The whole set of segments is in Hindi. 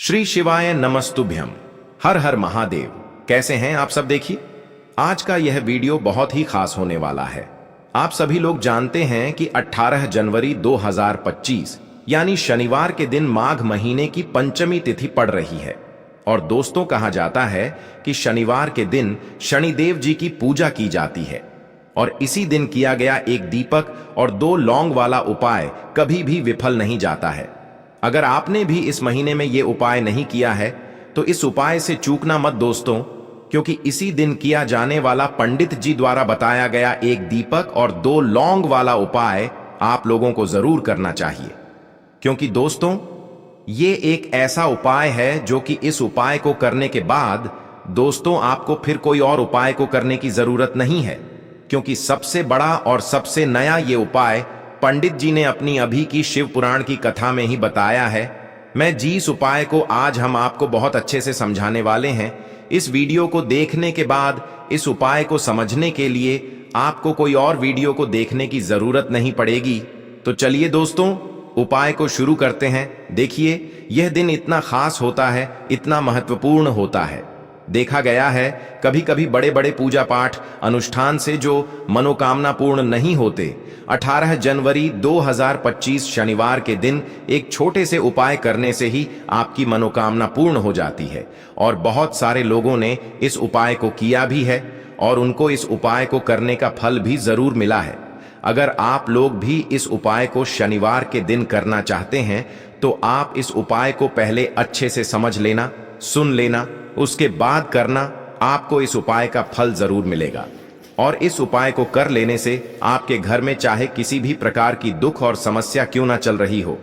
श्री शिवाय नमस्तुभ्यम। हर हर महादेव। कैसे हैं आप सब? देखिए, आज का यह वीडियो बहुत ही खास होने वाला है। आप सभी लोग जानते हैं कि 18 जनवरी 2025 यानी शनिवार के दिन माघ महीने की पंचमी तिथि पड़ रही है। और दोस्तों, कहा जाता है कि शनिवार के दिन शनिदेव जी की पूजा की जाती है और इसी दिन किया गया एक दीपक और 2 लौंग वाला उपाय कभी भी विफल नहीं जाता है। अगर आपने भी इस महीने में ये उपाय नहीं किया है तो इस उपाय से चूकना मत दोस्तों, क्योंकि इसी दिन किया जाने वाला पंडित जी द्वारा बताया गया एक दीपक और 2 लौंग वाला उपाय आप लोगों को जरूर करना चाहिए। क्योंकि दोस्तों, ये एक ऐसा उपाय है जो कि इस उपाय को करने के बाद दोस्तों आपको फिर कोई और उपाय को करने की जरूरत नहीं है, क्योंकि सबसे बड़ा और सबसे नया ये उपाय पंडित जी ने अपनी अभी की शिव पुराण की कथा में ही बताया है। मैं जिस उपाय को आज हम आपको बहुत अच्छे से समझाने वाले हैं, इस वीडियो को देखने के बाद इस उपाय को समझने के लिए आपको कोई और वीडियो को देखने की जरूरत नहीं पड़ेगी। तो चलिए दोस्तों, उपाय को शुरू करते हैं। देखिए, यह दिन इतना खास होता है, इतना महत्वपूर्ण होता है। देखा गया है कभी कभी बड़े बड़े पूजा पाठ अनुष्ठान से जो मनोकामना पूर्ण नहीं होते, 18 जनवरी 2025 शनिवार के दिन एक छोटे से उपाय करने से ही आपकी मनोकामना पूर्ण हो जाती है। और बहुत सारे लोगों ने इस उपाय को किया भी है और उनको इस उपाय को करने का फल भी जरूर मिला है। अगर आप लोग भी इस उपाय को शनिवार के दिन करना चाहते हैं तो आप इस उपाय को पहले अच्छे से समझ लेना, सुन लेना, उसके बाद करना। आपको इस उपाय का फल जरूर मिलेगा। और इस उपाय को कर लेने से आपके घर में चाहे किसी भी प्रकार की दुख और समस्या क्यों ना चल रही हो,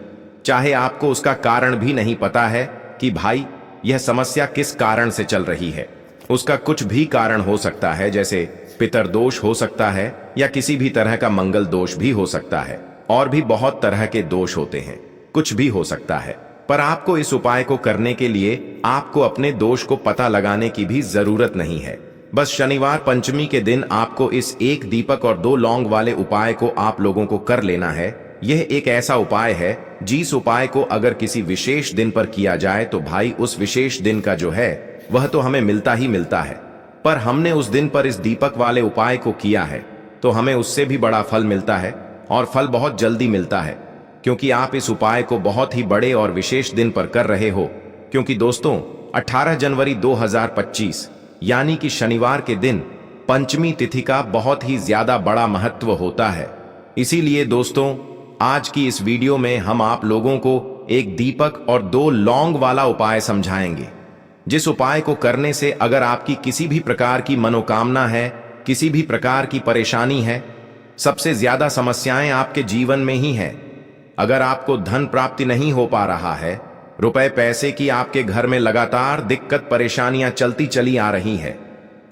चाहे आपको उसका कारण भी नहीं पता है कि भाई यह समस्या किस कारण से चल रही है, उसका कुछ भी कारण हो सकता है, जैसे पितरदोष हो सकता है या किसी भी तरह का मंगल दोष भी हो सकता है, और भी बहुत तरह के दोष होते हैं, कुछ भी हो सकता है। पर आपको इस उपाय को करने के लिए आपको अपने दोष को पता लगाने की भी जरूरत नहीं है। बस शनिवार पंचमी के दिन आपको इस एक दीपक और 2 लौंग वाले उपाय को आप लोगों को कर लेना है। यह एक ऐसा उपाय है जिस उपाय को अगर किसी विशेष दिन पर किया जाए तो भाई उस विशेष दिन का जो है वह तो हमें मिलता ही मिलता है। पर हमने उस दिन पर इस दीपक वाले उपाय को किया है तो हमें उससे भी बड़ा फल मिलता है, और फल बहुत जल्दी मिलता है, क्योंकि आप इस उपाय को बहुत ही बड़े और विशेष दिन पर कर रहे हो। क्योंकि दोस्तों, 18 जनवरी 2025 यानी कि शनिवार के दिन पंचमी तिथि का बहुत ही ज्यादा बड़ा महत्व होता है। इसीलिए दोस्तों, आज की इस वीडियो में हम आप लोगों को एक दीपक और 2 लौंग वाला उपाय समझाएंगे, जिस उपाय को करने से अगर आपकी किसी भी प्रकार की मनोकामना है, किसी भी प्रकार की परेशानी है, सबसे ज्यादा समस्याएं आपके जीवन में ही है। अगर आपको धन प्राप्ति नहीं हो पा रहा है, रुपए पैसे की आपके घर में लगातार दिक्कत परेशानियां चलती चली आ रही है,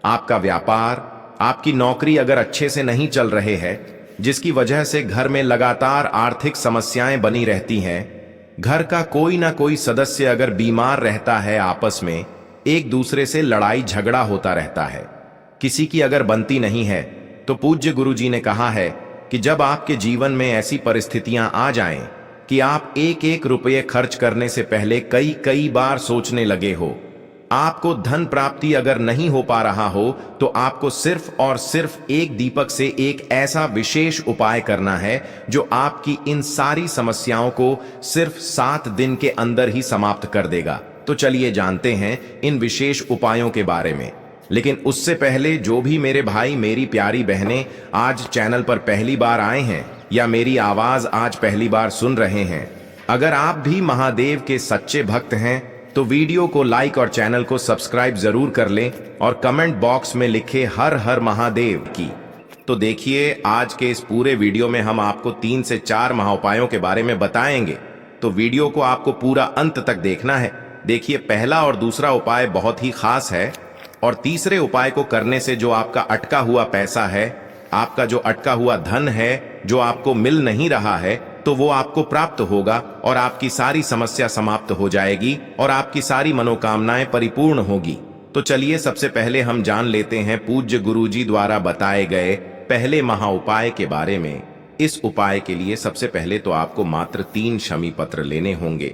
आपका व्यापार, आपकी नौकरी अगर अच्छे से नहीं चल रहे हैं, जिसकी वजह से घर में लगातार आर्थिक समस्याएं बनी रहती हैं, घर का कोई ना कोई सदस्य अगर बीमार रहता है, आपस में एक दूसरे से लड़ाई झगड़ा होता रहता है, किसी की अगर बनती नहीं है, तो पूज्य गुरु जी ने कहा है कि जब आपके जीवन में ऐसी परिस्थितियां आ जाएं कि आप एक एक रुपये खर्च करने से पहले कई कई बार सोचने लगे हो, आपको धन प्राप्ति अगर नहीं हो पा रहा हो, तो आपको सिर्फ और सिर्फ एक दीपक से एक ऐसा विशेष उपाय करना है जो आपकी इन सारी समस्याओं को सिर्फ 7 दिन के अंदर ही समाप्त कर देगा। तो चलिए जानते हैं इन विशेष उपायों के बारे में। लेकिन उससे पहले जो भी मेरे भाई मेरी प्यारी बहनें आज चैनल पर पहली बार आए हैं या मेरी आवाज आज पहली बार सुन रहे हैं, अगर आप भी महादेव के सच्चे भक्त हैं तो वीडियो को लाइक और चैनल को सब्सक्राइब जरूर कर लें और कमेंट बॉक्स में लिखे हर हर महादेव की। तो देखिए, आज के इस पूरे वीडियो में हम आपको 3 से 4 महाउपायों के बारे में बताएंगे, तो वीडियो को आपको पूरा अंत तक देखना है। देखिए, पहला और दूसरा उपाय बहुत ही खास है, और तीसरे उपाय को करने से जो आपका अटका हुआ पैसा है, आपका जो अटका हुआ धन है, जो आपको मिल नहीं रहा है, तो वो आपको प्राप्त होगा और आपकी सारी समस्या समाप्त हो जाएगी और आपकी सारी मनोकामनाएं परिपूर्ण होगी। तो चलिए सबसे पहले हम जान लेते हैं पूज्य गुरुजी द्वारा बताए गए पहले महाउपाय के बारे में। इस उपाय के लिए सबसे पहले तो आपको मात्र 3 शमी पत्र लेने होंगे।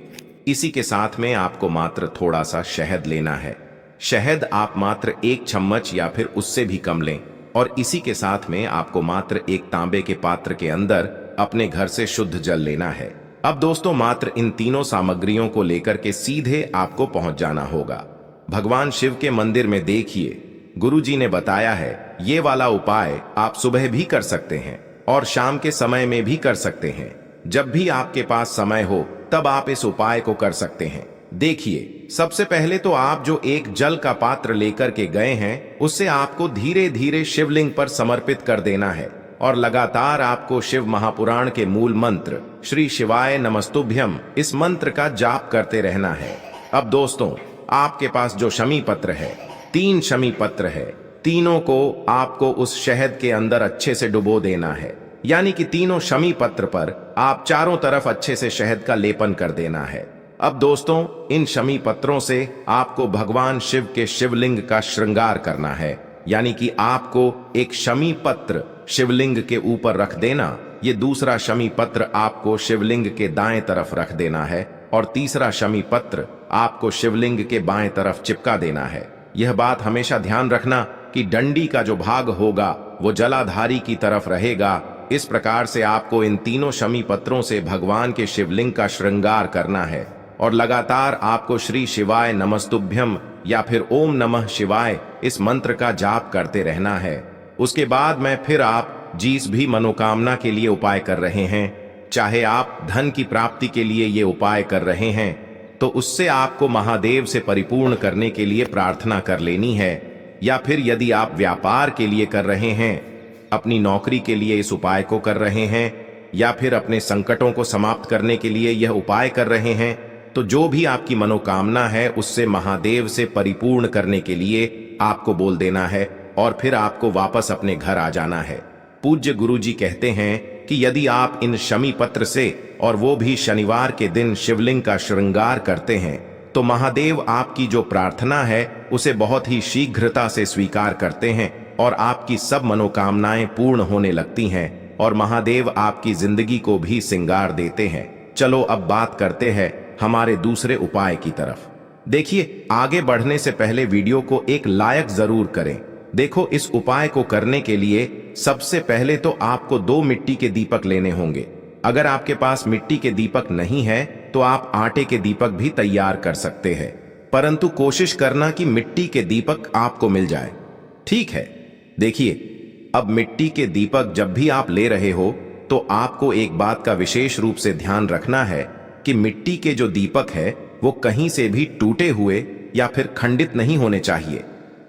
इसी के साथ में आपको मात्र थोड़ा सा शहद लेना है। शहद आप मात्र 1 चम्मच या फिर उससे भी कम लें और इसी के साथ में आपको मात्र एक तांबे के पात्र के अंदर अपने घर से शुद्ध जल लेना है। अब दोस्तों मात्र इन तीनों सामग्रियों को लेकर के सीधे आपको पहुंच जाना होगा भगवान शिव के मंदिर में। देखिए गुरुजी ने बताया है ये वाला उपाय आप सुबह भी कर सकते हैं और शाम के समय में भी कर सकते हैं। जब भी आपके पास समय हो तब आप इस उपाय को कर सकते हैं। देखिए सबसे पहले तो आप जो एक जल का पात्र लेकर के गए हैं उससे आपको धीरे धीरे शिवलिंग पर समर्पित कर देना है और लगातार आपको शिव महापुराण के मूल मंत्र श्री शिवाय नमस्तुभ्यम इस मंत्र का जाप करते रहना है। अब दोस्तों आपके पास जो शमी पत्र है 3 शमी पत्र है, तीनों को आपको उस शहद के अंदर अच्छे से डुबो देना है। यानी कि तीनों शमी पत्र पर आप चारों तरफ अच्छे से शहद का लेपन कर देना है। अब दोस्तों इन शमी पत्रों से आपको भगवान शिव के शिवलिंग का श्रृंगार करना है। यानी कि आपको एक शमी पत्र शिवलिंग के ऊपर रख देना, ये दूसरा शमी पत्र आपको शिवलिंग के दाएं तरफ रख देना है और तीसरा शमी पत्र आपको शिवलिंग के बाएं तरफ चिपका देना है। यह बात हमेशा ध्यान रखना कि डंडी का जो भाग होगा वो जलाधारी की तरफ रहेगा। इस प्रकार से आपको इन तीनों शमी पत्रों से भगवान के शिवलिंग का श्रृंगार करना है और लगातार आपको श्री शिवाय नमस्तुभ्यम या फिर ओम नमः शिवाय इस मंत्र का जाप करते रहना है। उसके बाद में फिर आप जिस भी मनोकामना के लिए उपाय कर रहे हैं, चाहे आप धन की प्राप्ति के लिए ये उपाय कर रहे हैं तो उससे आपको महादेव से परिपूर्ण करने के लिए प्रार्थना कर लेनी है, या फिर यदि आप व्यापार के लिए कर रहे हैं, अपनी नौकरी के लिए इस उपाय को कर रहे हैं, या फिर अपने संकटों को समाप्त करने के लिए यह उपाय कर रहे हैं, तो जो भी आपकी मनोकामना है उससे महादेव से परिपूर्ण करने के लिए आपको बोल देना है और फिर आपको वापस अपने घर आ जाना है। पूज्य गुरुजी कहते हैं कि यदि आप इन शमी पत्र से और वो भी शनिवार के दिन शिवलिंग का श्रृंगार करते हैं तो महादेव आपकी जो प्रार्थना है उसे बहुत ही शीघ्रता से स्वीकार करते हैं और आपकी सब मनोकामनाएं पूर्ण होने लगती हैं और महादेव आपकी जिंदगी को भी सिंगार देते हैं। चलो अब बात करते हैं हमारे दूसरे उपाय की तरफ। देखिए आगे बढ़ने से पहले वीडियो को एक लाइक जरूर करें। देखो इस उपाय को करने के लिए सबसे पहले तो आपको 2 मिट्टी के दीपक लेने होंगे। अगर आपके पास मिट्टी के दीपक नहीं है तो आप आटे के दीपक भी तैयार कर सकते हैं, परंतु कोशिश करना कि मिट्टी के दीपक आपको मिल जाए, ठीक है। देखिए अब मिट्टी के दीपक जब भी आप ले रहे हो तो आपको एक बात का विशेष रूप से ध्यान रखना है कि मिट्टी के जो दीपक है वो कहीं से भी टूटे हुए या फिर खंडित नहीं होने चाहिए।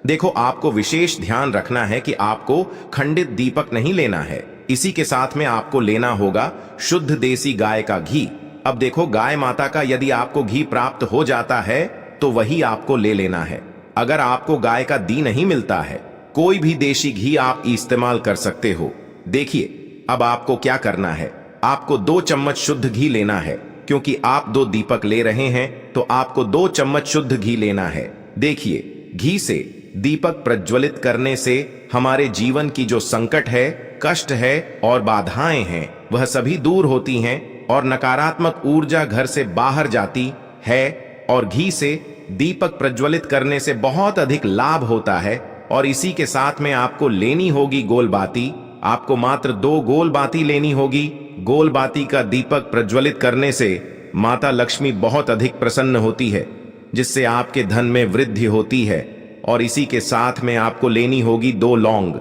देखो आपको विशेष ध्यान रखना है कि आपको खंडित दीपक नहीं लेना है। इसी के साथ में आपको लेना होगा शुद्ध देसी गाय का घी। अब देखो गाय माता का यदि आपको घी प्राप्त हो जाता है तो वही आपको ले लेना है। अगर आपको गाय का घी नहीं मिलता है, कोई भी देशी घी आप इस्तेमाल कर सकते हो। देखिए अब आपको क्या करना है, आपको 2 चम्मच शुद्ध घी लेना है। क्योंकि आप 2 दीपक ले रहे हैं तो आपको 2 चम्मच शुद्ध घी लेना है। देखिए घी से दीपक प्रज्वलित करने से हमारे जीवन की जो संकट है, कष्ट है और बाधाएं हैं वह सभी दूर होती हैं और नकारात्मक ऊर्जा घर से बाहर जाती है। और घी से दीपक प्रज्वलित करने से बहुत अधिक लाभ होता है। और इसी के साथ में आपको लेनी होगी गोल बाती। आपको मात्र 2 गोल बाती लेनी होगी। गोल बाती का दीपक प्रज्वलित करने से माता लक्ष्मी बहुत अधिक प्रसन्न होती है, जिससे आपके धन में वृद्धि होती है। और इसी के साथ में आपको लेनी होगी 2 लौंग।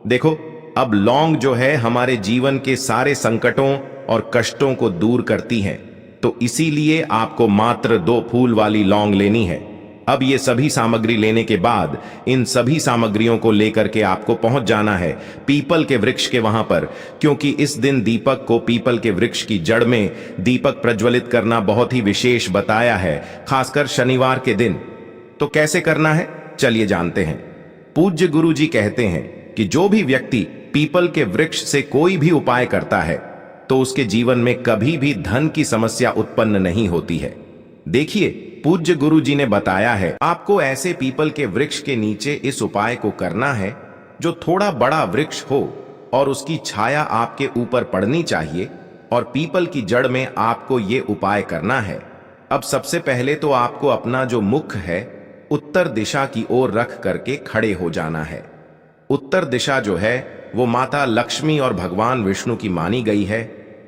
देखो अब लौंग जो है हमारे जीवन के सारे संकटों और कष्टों को दूर करती है, तो इसीलिए आपको मात्र 2 फूल वाली लौंग लेनी है। अब ये सभी सामग्री लेने के बाद इन सभी सामग्रियों को लेकर के आपको पहुंच जाना है पीपल के वृक्ष के वहां पर, क्योंकि इस दिन दीपक को पीपल के वृक्ष की जड़ में दीपक प्रज्वलित करना बहुत ही विशेष बताया है, खासकर शनिवार के दिन। तो कैसे करना है चलिए जानते हैं। पूज्य गुरु जी कहते हैं कि जो भी व्यक्ति पीपल के वृक्ष से कोई भी उपाय करता है तो उसके जीवन में कभी भी धन की समस्या उत्पन्न नहीं होती है। देखिए पूज्य गुरु जी ने बताया है आपको ऐसे पीपल के वृक्ष के नीचे इस उपाय को करना है जो थोड़ा बड़ा वृक्ष हो और उसकी छाया आपके ऊपर पड़नी चाहिए और पीपल की जड़ में आपको ये उपाय करना है। अब सबसे पहले तो आपको अपना जो मुख है उत्तर दिशा की ओर रख करके खड़े हो जाना है। उत्तर दिशा जो है वो माता लक्ष्मी और भगवान विष्णु की मानी गई है,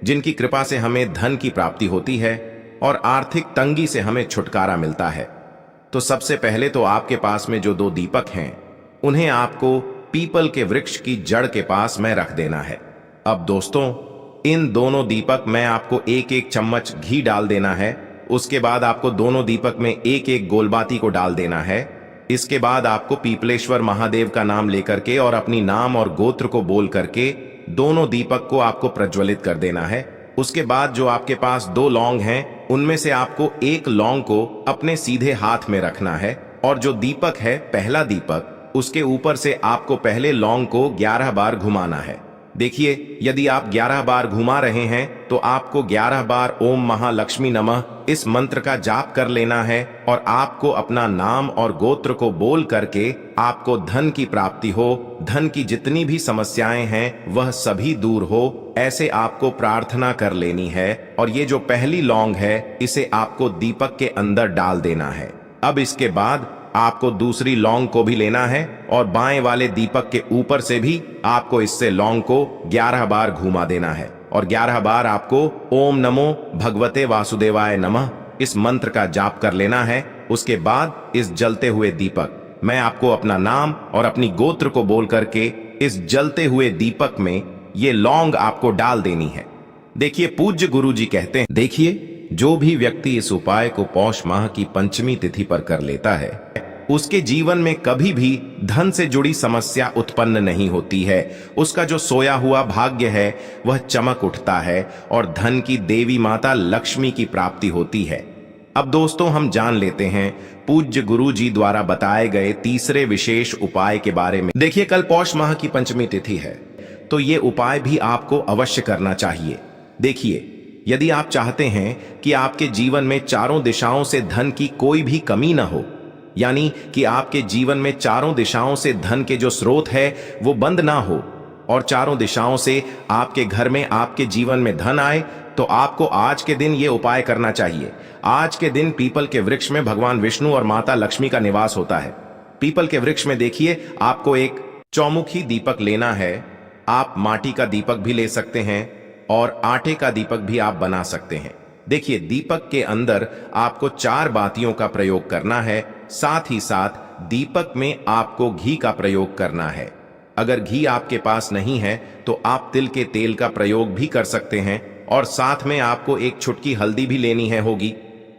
जिनकी कृपा से हमें धन की प्राप्ति होती है और आर्थिक तंगी से हमें छुटकारा मिलता है। तो सबसे पहले तो आपके पास में जो 2 दीपक हैं उन्हें आपको पीपल के वृक्ष की जड़ के पास में रख देना है। अब दोस्तों, इन दोनों दीपक में आपको 1-1 चम्मच घी डाल देना है। उसके बाद आपको दोनों दीपक में 1-1 गोलबाती को डाल देना है। इसके बाद आपको पीपलेश्वर महादेव का नाम लेकर के और अपनी नाम और गोत्र को बोल करके दोनों दीपक को आपको प्रज्वलित कर देना है। उसके बाद जो आपके पास 2 लौंग हैं उनमें से आपको 1 लौंग को अपने सीधे हाथ में रखना है और जो दीपक है पहला दीपक, उसके ऊपर से आपको पहले लौंग को 11 बार घुमाना है। देखिए, यदि आप 11 बार घुमा रहे हैं तो आपको 11 बार ओम महालक्ष्मी नमः इस मंत्र का जाप कर लेना है और आपको अपना नाम और गोत्र को बोल करके आपको धन की प्राप्ति हो, धन की जितनी भी समस्याएं हैं वह सभी दूर हो, ऐसे आपको प्रार्थना कर लेनी है। और ये जो पहली लौंग है इसे आपको दीपक के अंदर डाल देना है। अब इसके बाद आपको दूसरी लौंग को भी लेना है और बाएं वाले दीपक के ऊपर से भी आपको इससे लौंग को 11 बार घुमा देना है और 11 बार आपको ओम नमो भगवते वासुदेवाय नमः इस मंत्र का जाप कर लेना है। उसके बाद इस जलते हुए दीपक मैं आपको अपना नाम और अपनी गोत्र को बोल करके इस जलते हुए दीपक में ये लौंग आपको डाल देनी है। देखिए, पूज्य गुरु जी कहते हैं, देखिए, जो भी व्यक्ति इस उपाय को पौष माह की पंचमी तिथि पर कर लेता है उसके जीवन में कभी भी धन से जुड़ी समस्या उत्पन्न नहीं होती है। उसका जो सोया हुआ भाग्य है वह चमक उठता है और धन की देवी माता लक्ष्मी की प्राप्ति होती है। अब दोस्तों, हम जान लेते हैं पूज्य गुरु जी द्वारा बताए गए तीसरे विशेष उपाय के बारे में। देखिए, कल पौष माह की पंचमी तिथि है तो ये उपाय भी आपको अवश्य करना चाहिए। देखिए, यदि आप चाहते हैं कि आपके जीवन में चारों दिशाओं से धन की कोई भी कमी न हो, यानी कि आपके जीवन में चारों दिशाओं से धन के जो स्रोत है वो बंद ना हो और चारों दिशाओं से आपके घर में आपके जीवन में धन आए, तो आपको आज के दिन ये उपाय करना चाहिए। आज के दिन पीपल के वृक्ष में भगवान विष्णु और माता लक्ष्मी का निवास होता है। पीपल के वृक्ष में देखिए, आपको एक चौमुखी दीपक लेना है। आप माटी का दीपक भी ले सकते हैं और आटे का दीपक भी आप बना सकते हैं। देखिए, दीपक के अंदर आपको 4 बातियों का प्रयोग करना है। साथ ही साथ दीपक में आपको घी का प्रयोग करना है। अगर घी आपके पास नहीं है तो आप तिल के तेल का प्रयोग भी कर सकते हैं और साथ में आपको एक चुटकी हल्दी भी लेनी है होगी।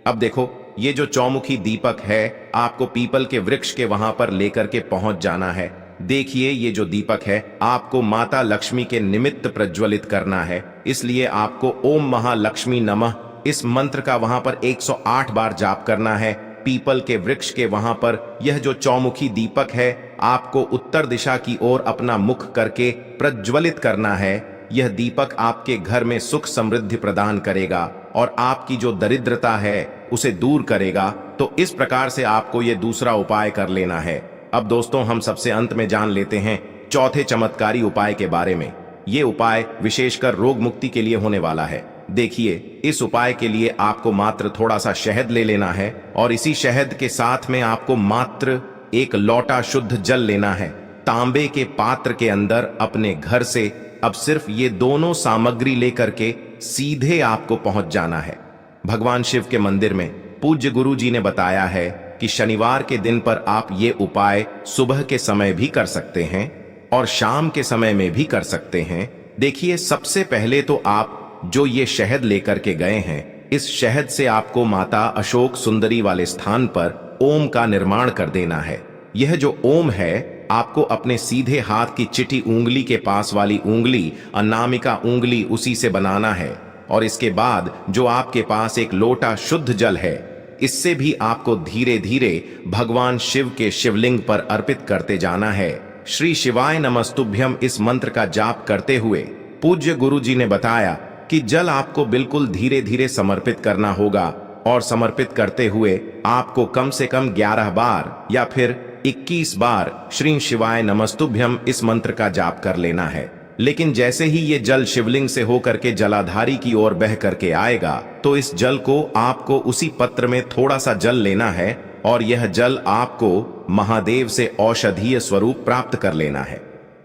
अब देखो, ये जो चौमुखी दीपक है आपको पीपल के वृक्ष के वहां पर लेकर के पहुंच जाना है। देखिए, ये जो दीपक है आपको माता लक्ष्मी के निमित्त प्रज्वलित करना है, इसलिए आपको ओम महालक्ष्मी नमः इस मंत्र का वहां पर 108 बार जाप करना है। पीपल के वृक्ष के वहां पर यह जो चौमुखी दीपक है आपको उत्तर दिशा की ओर अपना मुख करके प्रज्वलित करना है। यह दीपक आपके घर में सुख समृद्धि प्रदान करेगा और आपकी जो दरिद्रता है उसे दूर करेगा। तो इस प्रकार से आपको यह दूसरा उपाय कर लेना है। अब दोस्तों, हम सबसे अंत में जान लेते हैं चौथे चमत्कारी उपाय के बारे में। ये उपाय विशेषकर रोग मुक्ति के लिए होने वाला है। देखिए, इस उपाय के लिए आपको मात्र थोड़ा सा शहद ले लेना है और इसी शहद के साथ में आपको मात्र 1 लोटा शुद्ध जल लेना है। तांबे के पात्र के अंदर अपने घर से अब सिर्फ ये दोनों सामग्री लेकर के सीधे आपको पहुंच जाना है भगवान शिव के मंदिर में। पूज्य गुरु जी ने बताया है कि शनिवार के दिन पर आप ये उपाय सुबह के समय भी कर सकते हैं और शाम के समय में भी कर सकते हैं। देखिए, सबसे पहले तो आप जो ये शहद लेकर के गए हैं, इस शहद से आपको माता अशोक सुंदरी वाले स्थान पर ओम का निर्माण कर देना है। यह जो ओम है आपको अपने सीधे हाथ की चिटी उंगली के पास वाली उंगली, अनामिका उंगली, उसी से बनाना है और इसके बाद जो आपके पास एक लोटा शुद्ध जल है इससे भी आपको धीरे धीरे भगवान शिव के शिवलिंग पर अर्पित करते जाना है। श्री शिवाय नमस्तुभ्यम इस मंत्र का जाप करते हुए पूज्य गुरु जी ने बताया कि जल आपको बिल्कुल धीरे धीरे समर्पित करना होगा और समर्पित करते हुए आपको कम से कम 11 बार या फिर 21 बार श्री शिवाय नमस्तुभ्यम इस मंत्र का जाप कर लेना है। लेकिन जैसे ही ये जल शिवलिंग से होकर के जलाधारी की ओर बह करके आएगा तो इस जल को आपको उसी पत्र में थोड़ा सा जल लेना है और यह जल आपको महादेव से औषधीय स्वरूप प्राप्त कर लेना है।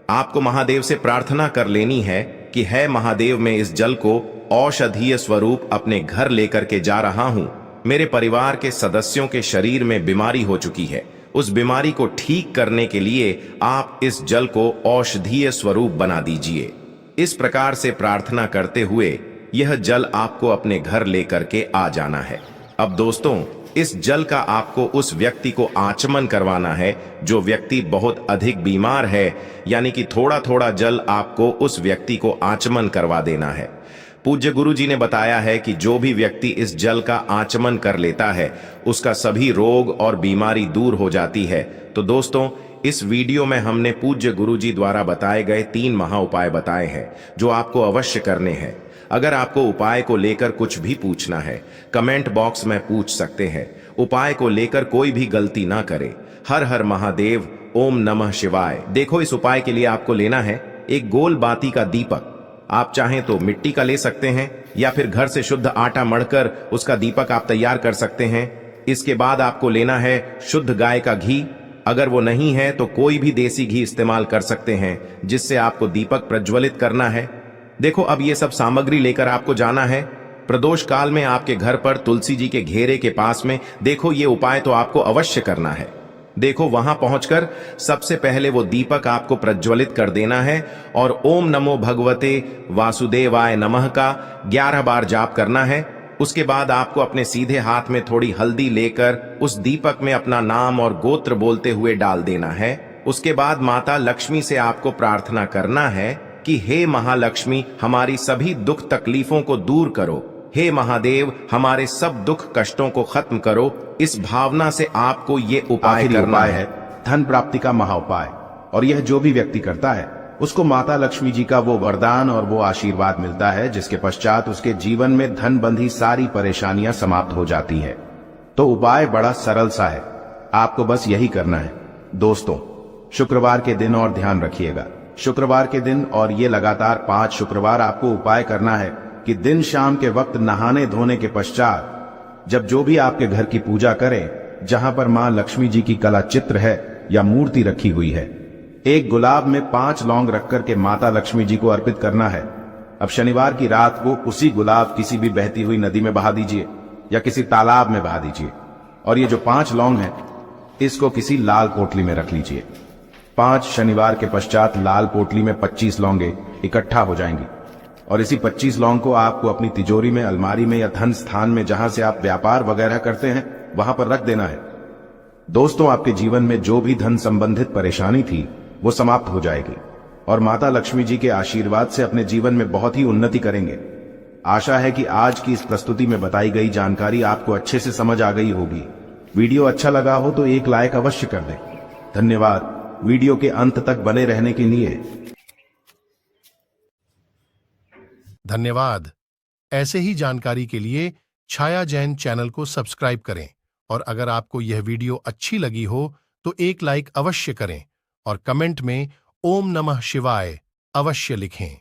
आपको महादेव से प्रार्थना कर लेनी है कि है महादेव, मैं इस जल को औषधीय स्वरूप अपने घर लेकर के जा रहा हूं। मेरे परिवार के सदस्यों के शरीर में बीमारी हो चुकी है, उस बीमारी को ठीक करने के लिए आप इस जल को औषधीय स्वरूप बना दीजिए। इस प्रकार से प्रार्थना करते हुए यह जल आपको अपने घर लेकर के आ जाना है। अब दोस्तों, इस जल का आपको उस व्यक्ति को आचमन करवाना है जो व्यक्ति बहुत अधिक बीमार है, यानी कि थोड़ा थोड़ा जल आपको उस व्यक्ति को आचमन करवा देना है। पूज्य गुरु जी ने बताया है कि जो भी व्यक्ति इस जल का आचमन कर लेता है उसका सभी रोग और बीमारी दूर हो जाती है। तो दोस्तों, इस वीडियो में हमने पूज्य गुरु जी द्वारा बताए गए 3 महा उपाय बताए हैं जो आपको अवश्य करने हैं। अगर आपको उपाय को लेकर कुछ भी पूछना है, कमेंट बॉक्स में पूछ सकते हैं। उपाय को लेकर कोई भी गलती ना करे। हर हर महादेव, ओम नमः शिवाय। देखो, इस उपाय के लिए आपको लेना है एक गोल बाती का दीपक। आप चाहें तो मिट्टी का ले सकते हैं या फिर घर से शुद्ध आटा मढ़कर उसका दीपक आप तैयार कर सकते हैं। इसके बाद आपको लेना है शुद्ध गाय का घी। अगर वो नहीं है तो कोई भी देसी घी इस्तेमाल कर सकते हैं जिससे आपको दीपक प्रज्वलित करना है। देखो, अब ये सब सामग्री लेकर आपको जाना है प्रदोष काल में आपके घर पर तुलसी जी के घेरे के पास में। देखो, ये उपाय तो आपको अवश्य करना है। देखो, वहां पहुंचकर सबसे पहले वो दीपक आपको प्रज्वलित कर देना है और ओम नमो भगवते वासुदेवाय नमः का 11 बार जाप करना है। उसके बाद आपको अपने सीधे हाथ में थोड़ी हल्दी लेकर उस दीपक में अपना नाम और गोत्र बोलते हुए डाल देना है। उसके बाद माता लक्ष्मी से आपको प्रार्थना करना है कि हे महालक्ष्मी, हमारी सभी दुख तकलीफों को दूर करो। हे महादेव, हमारे सब दुख कष्टों को खत्म करो। इस भावना से आपको ये उपाय करना है। धन प्राप्ति का महा उपाय, और यह जो भी व्यक्ति करता है उसको माता लक्ष्मी जी का वो वरदान और वो आशीर्वाद मिलता है जिसके पश्चात उसके जीवन में धन बंधी सारी परेशानियां समाप्त हो जाती है। तो उपाय बड़ा सरल सा है, आपको बस यही करना है। दोस्तों, शुक्रवार के दिन और ध्यान रखिएगा, शुक्रवार के दिन और ये लगातार 5 शुक्रवार आपको उपाय करना है कि दिन शाम के वक्त नहाने धोने के पश्चात जब जो भी आपके घर की पूजा करें, जहां पर मां लक्ष्मी जी की कला चित्र है या मूर्ति रखी हुई है, एक गुलाब में 5 लौंग रख करके माता लक्ष्मी जी को अर्पित करना है। अब शनिवार की रात को उसी गुलाब किसी भी बहती हुई नदी में बहा दीजिए या किसी तालाब में बहा दीजिए, और ये जो 5 लौंग हैं इसको किसी लाल पोटली में रख लीजिए। 5 शनिवार के पश्चात लाल पोटली में 25 लौंगे इकट्ठा हो जाएंगी और इसी 25 लौंग को आपको अपनी तिजोरी में, अलमारी में या धन स्थान में जहां से आप व्यापार वगैरह करते हैं वहां पर रख देना है। दोस्तों, आपके जीवन में जो भी धन संबंधित परेशानी थी वो समाप्त हो जाएगी और माता लक्ष्मी जी के आशीर्वाद से अपने जीवन में बहुत ही उन्नति करेंगे। आशा है कि आज की इस प्रस्तुति में बताई गई जानकारी आपको अच्छे से समझ आ गई होगी। वीडियो अच्छा लगा हो तो एक लाइक अवश्य कर दें। धन्यवाद वीडियो के अंत तक बने रहने के लिए। धन्यवाद। ऐसे ही जानकारी के लिए छाया जैन चैनल को सब्सक्राइब करें और अगर आपको यह वीडियो अच्छी लगी हो तो एक लाइक अवश्य करें और कमेंट में ओम नमः शिवाय अवश्य लिखें।